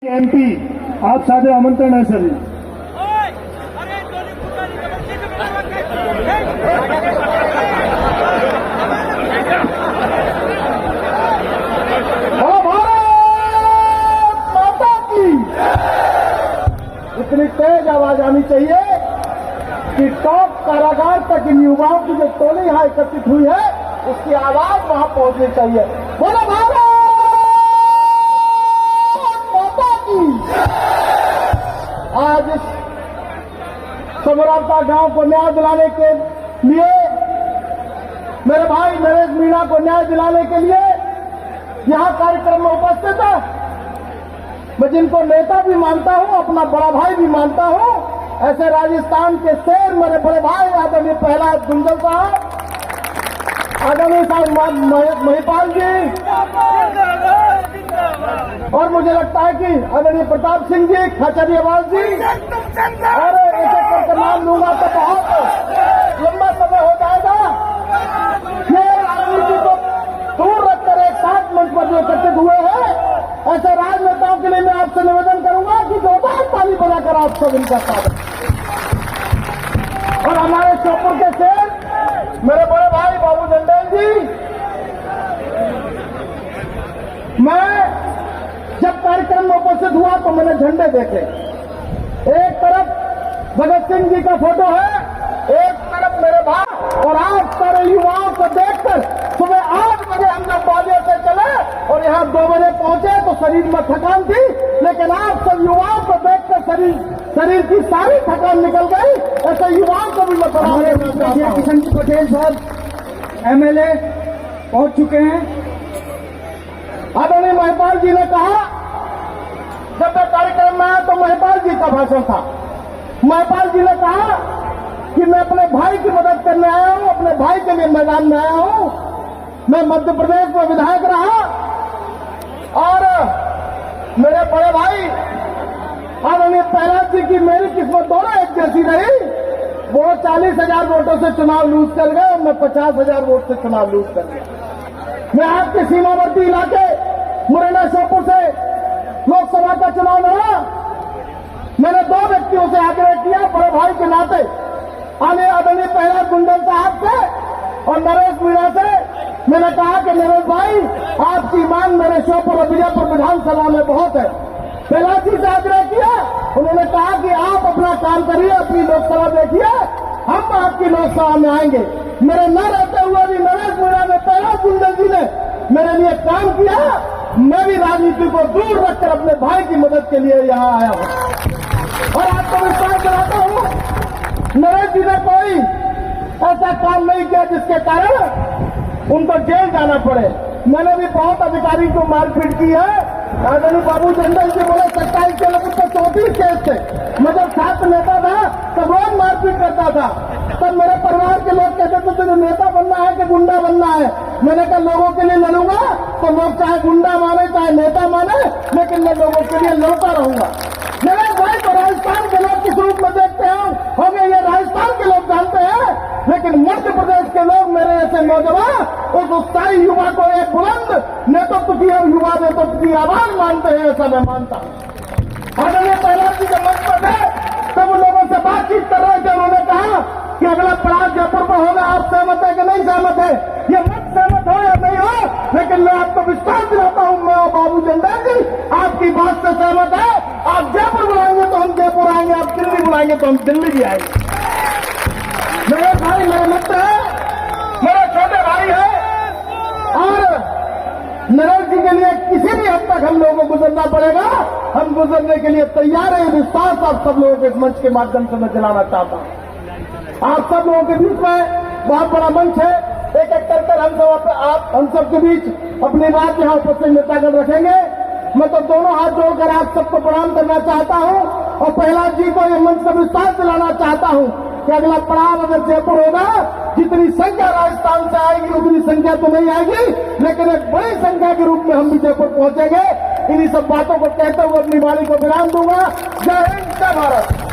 MP आप सादे आमंत्रण आहे सर. इतनी तेज आवाज आनी चाहिए कि टॉप कारागार तक इन युवाओं की जो टोली यहां एकत्रित हुई है उसकी आवाज वहां पहुंचनी चाहिए. बोलो भारत माता की. आज इस समरौता गांव को न्याय दिलाने के लिए मेरे भाई नरेश मीणा को न्याय दिलाने के लिए यहां कार्यक्रम में उपस्थित है. मैं जिनको नेता भी मानता हूं, अपना बड़ा भाई भी मानता हूं, ऐसे राजस्थान के शेर मेरे बड़े भाई आदरणीय प्रहलाद गुंजल साहब, आदरणीय साहब महिपाल जी, और मुझे लगता है कि आदरणीय प्रताप सिंह जी, खचरियावाल जी, और एक एक करके नाम लूंगा तो बहुत लंबा समय हो जाएगा. ये राजनीति को दूर रखकर एक साथ मंच पर जो एकत्रित हुए हैं ऐसे राजनेताओं के लिए मैं आपसे निवेदन करूंगा कि जोरदार ताली बजाकर आप सब इनका स्वागत. और हमारे श्योपुर के शेर मेरे बड़े भाई बाबू जंडेल जी, मैं जब कार्यक्रम में उपस्थित हुआ तो मैंने झंडे देखे. एक तरफ भगत सिंह जी का फोटो है, एक तरफ मेरे भाई, और आज सारे युवाओं को देखकर सुबह 8 बजे हम जब बाजे से चले और यहाँ 2 बजे पहुंचे तो शरीर में थकान थी, लेकिन आप सब युवाओं को देखकर शरीर की सारी थकान निकल गई. ऐसे युवाओं को भी मैं किशन पटेल साहब एमएलए पहुंच चुके हैं. आदरणीय महिपाल जी ने कहा, जब मैं कार्यक्रम में आया तो महिपाल जी का भाषण था. महिपाल जी ने कहा कि मैं अपने भाई की मदद करने आया हूं, अपने भाई के लिए मैदान में आया हूं. मैं मध्य प्रदेश में विधायक रहा और मेरे बड़े भाई आदरणीय प्रहलाद जी की मेरी किस्मत दोनों एक जैसी रही. वो 40,000 वोटों से चुनाव लूज कर गए और मैं 50,000 वोट से चुनाव लूज कर गया. मैं आपके सीमावर्ती इलाके मुरैना श्योपुर से लोकसभा का चुनाव लड़ा. मैंने 2 व्यक्तियों से आग्रह किया बड़े भाई के नाते, आदरणीय प्रहलाद गुंजल साहब से और नरेश मीणा से. मैंने कहा कि नरेश भाई आपकी मांग मेरे श्योपुर और विजयपुर विधानसभा में बहुत है. प्रहलाद जी से आग्रह किया, उन्होंने कहा कि आप अपना काम करिए, अपनी लोकसभा देखिए, हम आपकी लोकसभा में आएंगे. मेरे न रहते हुए भी नरेश मीणा ने, प्रहलाद गुंजल जी ने मेरे लिए काम किया. मैं भी राजनीति को दूर रखकर अपने भाई की मदद के लिए यहां आया हूं. और आपको विश्वास दिलाता हूं, नरेश जी ने कोई ऐसा काम नहीं किया जिसके कारण उनको जेल जाना पड़े. मैंने भी बहुत अधिकारी को मारपीट की है. आदरणीय बाबू जंडेल जी बोले 27 के लोग तो 34 केस थे. मैं जब छात्र नेता था तब रोज मारपीट करता था. तब मेरे परिवार के लोग कहते थे तुझे नेता बनना है कि गुंडा बनना है. मैंने कहा लोगों के लिए लड़ूंगा तो लोग चाहे गुंडा माने चाहे नेता माने, लेकिन मैं लोगों के लिए लड़ता रहूंगा. मेरे भाई तो राजस्थान के लोग किस रूप में देखते हैं हमें ये राजस्थान के लोग जानते हैं, लेकिन मध्य प्रदेश के लोग मेरे ऐसे नौजवान उस उत्साही युवा को एक बुलंद नेतृत्व की और युवा नेतृत्व की आवाज मानते हैं. ऐसा मैं मानता हूं. आदरणीय प्रहलाद जी जब मंच पर थे तब उन लोगों से बातचीत कर रहे थे. उन्होंने कहा कि अगला पड़ाव जयपुर में होगा, आप सहमत है कि नहीं सहमत है. ये मत सहमत हो या नहीं हो, लेकिन मैं आपको विश्वास दिलाता हूं, मैं और बाबू जंडेल जी आपकी बात से सहमत है. आप जयपुर बुलाएंगे तो हम जयपुर आएंगे, आप दिल्ली बुलाएंगे तो हम दिल्ली भी आएंगे. मेरे भाई मेरे मित्र है, मेरे छोटे भाई है, और नरेश जी के लिए किसी भी हद तक हम लोगों को गुजरना पड़ेगा, हम गुजरने के लिए तैयार है. विश्वास आप सब लोगों के इस मंच के माध्यम से मैं दिलाना चाहता हूं. आप सब लोगों के बीच में बहुत बड़ा मंच है. एक एक कर हम सबके बीच अपनी बात यहां उपस्थित नेतागण रखेंगे. मैं तो दोनों हाथ जोड़कर आप सबको प्रणाम करना चाहता हूं और प्रहलाद जी को यह मंच का विश्वास दिलाना चाहता हूं कि अगला पड़ाव अगर जयपुर होगा, जितनी संख्या राजस्थान से आएगी उतनी संख्या तो नहीं आएगी, लेकिन एक बड़ी संख्या के रूप में हम भी जयपुर पहुंचेंगे. इन्हीं सब बातों को कहते हुए अपनी वाणी को विराम दूंगा. जय हिंद, जय भारत.